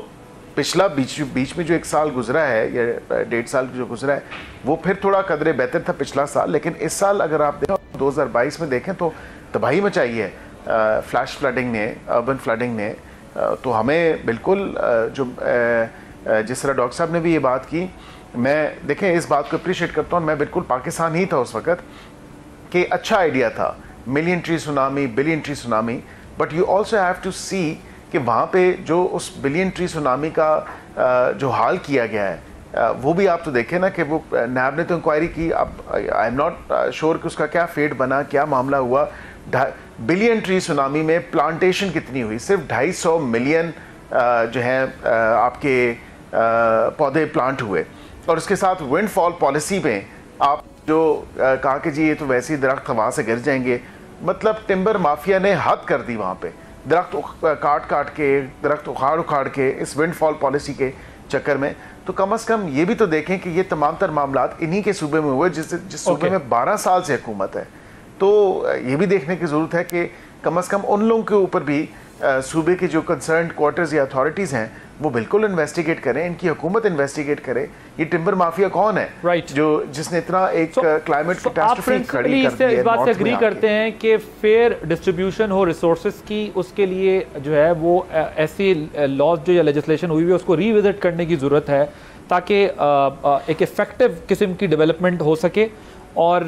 पिछला बीच में जो 1 साल गुजरा है या 1.5 साल जो गुजरा है वो फिर थोड़ा कदरे बेहतर था पिछला साल, लेकिन इस साल अगर आप देखें 2022 में देखें तो तबाही मचाई है फ्लैश फ्लडिंग ने, अर्बन फ्लडिंग ने। तो हमें बिल्कुल जो जिस तरह डॉक्टर साहब ने भी ये बात की, मैं देखें इस बात को अप्रिशिएट करता हूँ। मैं बिल्कुल पाकिस्तान ही था उस वक़्त कि अच्छा आइडिया था, million tree tsunami, billion tree tsunami, but you also have to see कि वहाँ पे जो उस बिलियन ट्री सुनामी का जो हाल किया गया है वो भी आप तो देखें ना कि वो नैब ने तो इंक्वायरी की। अब आई एम नॉट श्योर कि उसका क्या फेट बना, क्या मामला हुआ। बिलियन ट्री सुनामी में प्लांटेशन कितनी हुई? सिर्फ 250 मिलियन जो है आपके पौधे प्लांट हुए। और उसके साथ विंडफॉल पॉलिसी में आप जो कहा कि जी ये तो वैसे ही दरख्त हवा से गिर जाएंगे, मतलब टिम्बर माफिया ने हद कर दी वहाँ पे, दरख्त काट के, दरख्त उखाड़ के इस विंडफॉल पॉलिसी के चक्कर में। तो कम से कम ये भी तो देखें कि ये तमाम तर मामलात इन्हीं के सूबे में हुए जिस सूबे में 12 साल से हुकूमत है। तो ये भी देखने की ज़रूरत है कि कम से कम उन लोगों के ऊपर भी सूबे के जो कंसर्न क्वार्टर्स या अथॉरिटीज़ हैं वो बिल्कुल इन्वेस्टिगेट करें, इनकी हुकूमत इन्वेस्टिगेट करे। ये टिम्बर माफिया कौन है, राइट, जो जिसने इतना एक क्लाइमेट कैटास्ट्रोफी खड़ी कर दी है। इस बात से एग्री करते हैं कि फेयर डिस्ट्रीब्यूशन हो रिसोर्सेज की, उसके लिए जो है वो ऐसी लॉज जो या लेजिस्लेशन हुई है उसको रीविजिट करने की ज़रूरत है ताकि एक इफेक्टिव किस्म की डेवलपमेंट हो सके। और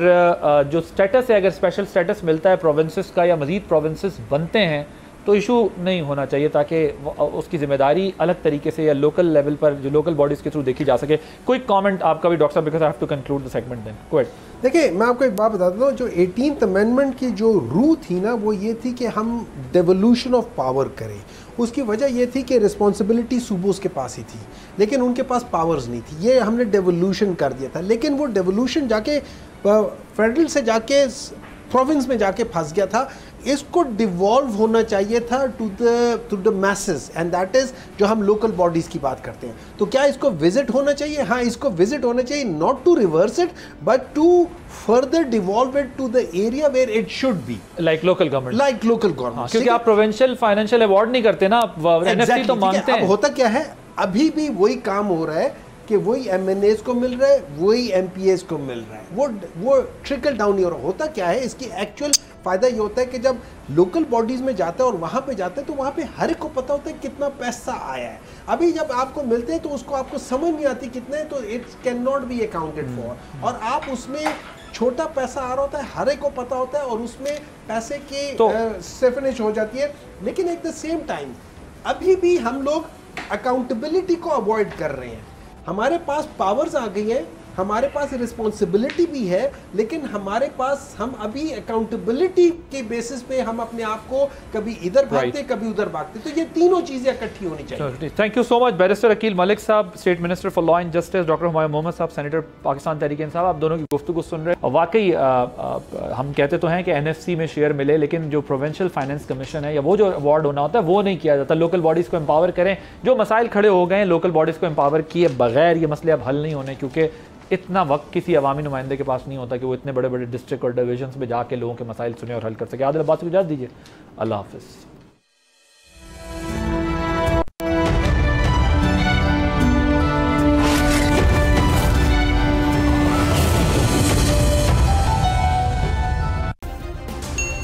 जो स्टेटस है, अगर स्पेशल स्टेटस मिलता है प्रोविंसेस का या मज़ीद प्रोविंसेस बनते हैं तो इशू नहीं होना चाहिए, ताकि उसकी जिम्मेदारी अलग तरीके से या लोकल लेवल पर जो लोकल बॉडीज़ के थ्रू देखी जा सके। कोई कमेंट आपका भी doctor sahab, because I have to conclude the segment then. Go ahead. देखिए मैं आपको एक बात बताता हूँ, जो 18th अमेंडमेंट की जो रूह थी ना वो ये थी कि हम डेवोल्यूशन ऑफ पावर करें। उसकी वजह ये थी कि रिस्पॉन्सिबिलिटी सूबों के पास ही थी लेकिन उनके पास पावर्स नहीं थी। ये हमने डेवोल्यूशन कर दिया था, लेकिन वो डेवोल्यूशन जाके फेडरल से जाके प्रोविंस में जाके फंस गया था। इसको डिवॉल्व होना चाहिए था to the masses, and that is जो हम लोकल बॉडीज की बात करते हैं। तो क्या इसको विजिट होना चाहिए? हाँ, इसको विजिट होना चाहिए, not to reverse it but to further devolve it to the area where it should be, like local government. क्योंकि आप प्रोविंशियल फाइनेंशियल अवार्ड नहीं करते ना, आप एनएफसी तो मांगते हैं। अब होता क्या है, अभी भी वही काम हो रहा है कि वही एमएनएस को मिल रहा है, वही एमपीएस को मिल रहा है, वो ट्रिकल डाउन नहीं हो रहा। होता क्या है, इसकी एक्चुअल फायदा ये होता है कि जब लोकल बॉडीज में जाता है और वहां पे जाते हैं तो वहां पे हर एक को पता होता है कितना पैसा आया है। अभी जब आपको मिलते हैं तो उसको आपको समझ नहीं आती कितना है, तो it can not be accounted for. और आप उसमें छोटा पैसा आ रहा होता है, हर एक को पता होता है और उसमें पैसे की सेफनेस हो जाती है। लेकिन एट द सेम टाइम अभी भी हम लोग अकाउंटेबिलिटी को अवॉइड कर रहे हैं। हमारे पास पावर्स आ गई है, हमारे पास रिस्पॉन्सिबिलिटी भी है, लेकिन हमारे पास हम अभी अकाउंटेबिलिटी के बेसिस पे हम अपने आप को कभी इधर भागते कभी उधर भागते। तो ये तीनों चीजें इकट्ठी होनी चाहिए। Thank you so much barrister Aqeel Malik साहब, state minister for law and justice, doctor Humayun Mohammad साहब, सेनेटर पाकिस्तान तहरीक साहब, आप दोनों की गुफ्तगू सुन रहे हैं। और वाकई हम कहते तो हैं कि एनएफसी में शेयर मिले, लेकिन जो प्रोविंशियल फाइनेंस कमीशन है या वो जो अवार्ड होना होता है वो नहीं किया जाता। लोकल बॉडीज़ को एम्पावर करें, जो मसाइल खड़े हो गए हैं लोकल बॉडीज़ को एम्पावर किए बगैर ये मसले अब हल नहीं होने, क्योंकि इतना वक्त किसी अवामी नुमाइंदे के पास नहीं होता कि वो इतने बड़े बड़े डिस्ट्रिक्ट और डिविजन्स में जाके लोगों के मसाइल सुने और हल कर सके। आदिल अब्बास को इजाज़त दीजिए, अल्लाह हाफिज़।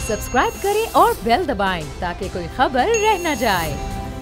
सब्सक्राइब करें और बेल दबाएं ताकि कोई खबर रह न जाए।